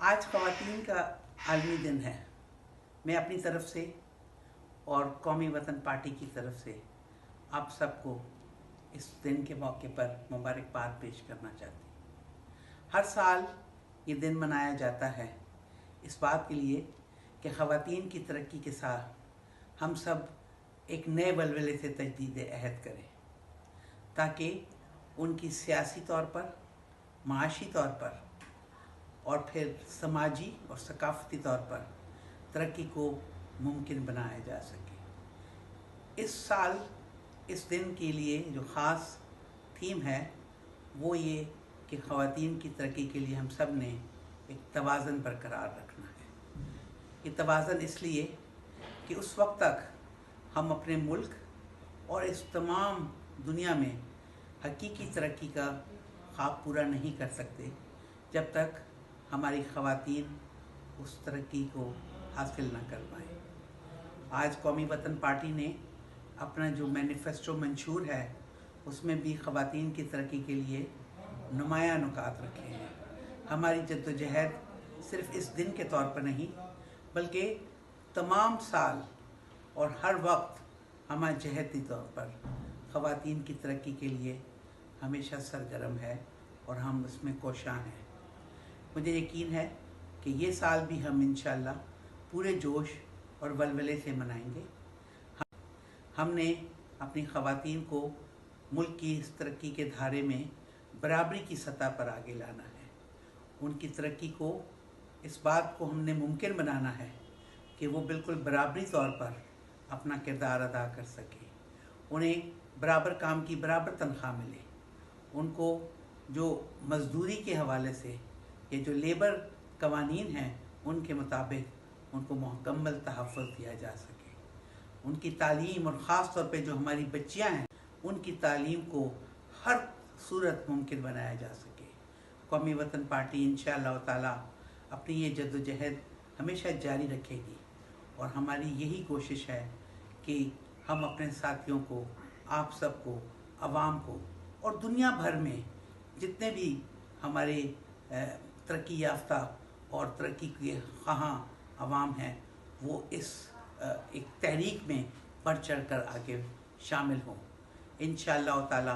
आज ख़वातीन का आलमी दिन है। मैं अपनी तरफ से और कौमी वतन पार्टी की तरफ से आप सबको इस दिन के मौके पर मुबारकबाद पेश करना चाहती हूँ। हर साल ये दिन मनाया जाता है इस बात के लिए कि ख़वातीन की तरक्की के साथ हम सब एक नए वलवले से तजदीद अहद करें ताकि उनकी सियासी तौर पर, माशी तौर पर और फिर समाजी और सकाफ़ती तौर पर तरक्की को मुमकिन बनाया जा सके। इस साल इस दिन के लिए जो ख़ास थीम है वो ये कि ख़वातीन की तरक्की के लिए हम सब ने एक तवाज़न बरकरार रखना है। ये तवाज़न इसलिए कि उस वक्त तक हम अपने मुल्क और इस तमाम दुनिया में हकीकी तरक्की का ख्वाब पूरा नहीं कर सकते जब तक हमारी ख़वातीन उस तरक्की को हासिल न कर पाएँ। आज कौमी वतन पार्टी ने अपना जो मैनिफेस्टो मंशूर है उसमें भी ख़वातीन की तरक्की के लिए नुमायां नुकात रखे हैं। हमारी जद्दोजहद सिर्फ़ इस दिन के तौर पर नहीं बल्कि तमाम साल और हर वक्त हमारी जहती तौर पर ख़वातीन की तरक्की के लिए हमेशा सरगर्म है और हम उसमें कोशां हैं। मुझे यकीन है कि ये साल भी हम इंशाअल्लाह पूरे जोश और वलवले से मनाएंगे। हमने अपनी ख़वातीन को मुल्क की इस तरक्की के धारे में बराबरी की सतह पर आगे लाना है। उनकी तरक्की को, इस बात को हमने मुमकिन बनाना है कि वो बिल्कुल बराबरी तौर पर अपना किरदार अदा कर सके। उन्हें बराबर काम की बराबर तनख्वाह मिले। उनको जो मज़दूरी के हवाले से ये जो लेबर कवानीन हैं उनके मुताबिक उनको मुकम्मल तहफ़्फ़ुज़ दिया जा सके। उनकी तालीम और ख़ास तौर पे जो हमारी बच्चियां हैं उनकी तालीम को हर सूरत मुमकिन बनाया जा सके। कौमी वतन पार्टी इंशाअल्लाह ताला अपनी ये जद्दोजहद हमेशा जारी रखेगी और हमारी यही कोशिश है कि हम अपने साथियों को, आप सबको, आवाम को और दुनिया भर में जितने भी हमारे तरक्की याफ्ता और तरक्की के ख़्वाहां आवाम हैं वो इस एक तहरीक में बढ़ चढ़ कर आगे शामिल हों। इंशाअल्लाह ताला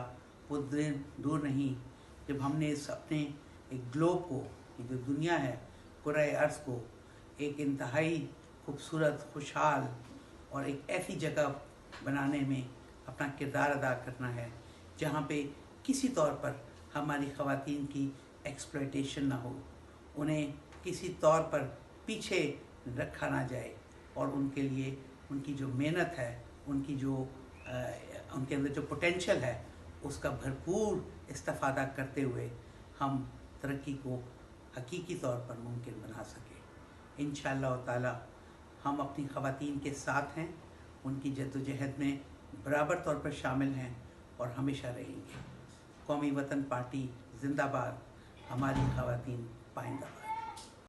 वो दिन दूर नहीं जब हमने इस अपने एक ग्लोब को, ये जो दुनिया है, कुराए अर्ज़ को एक इंतहाई खूबसूरत, खुशहाल और एक ऐसी जगह बनाने में अपना किरदार अदा करना है जहाँ पे किसी तौर पर हमारी ख़वातीन की एक्सप्लॉयटेशन ना हो, उन्हें किसी तौर पर पीछे रखा ना जाए और उनके लिए उनकी जो मेहनत है, उनकी जो उनके अंदर जो पोटेंशियल है उसका भरपूर इस्तेफ़ादा करते हुए हम तरक्की को हकीकी तौर पर मुमकिन बना सकें। इंशाअल्लाह ताला हम अपनी ख़वातीन के साथ हैं, उनकी जद्दोजहद में बराबर तौर पर शामिल हैं और हमेशा रहेंगे। कौमी वतन पार्टी ज़िंदाबाद, हमारी ख़वातीन पाइंदाबाद।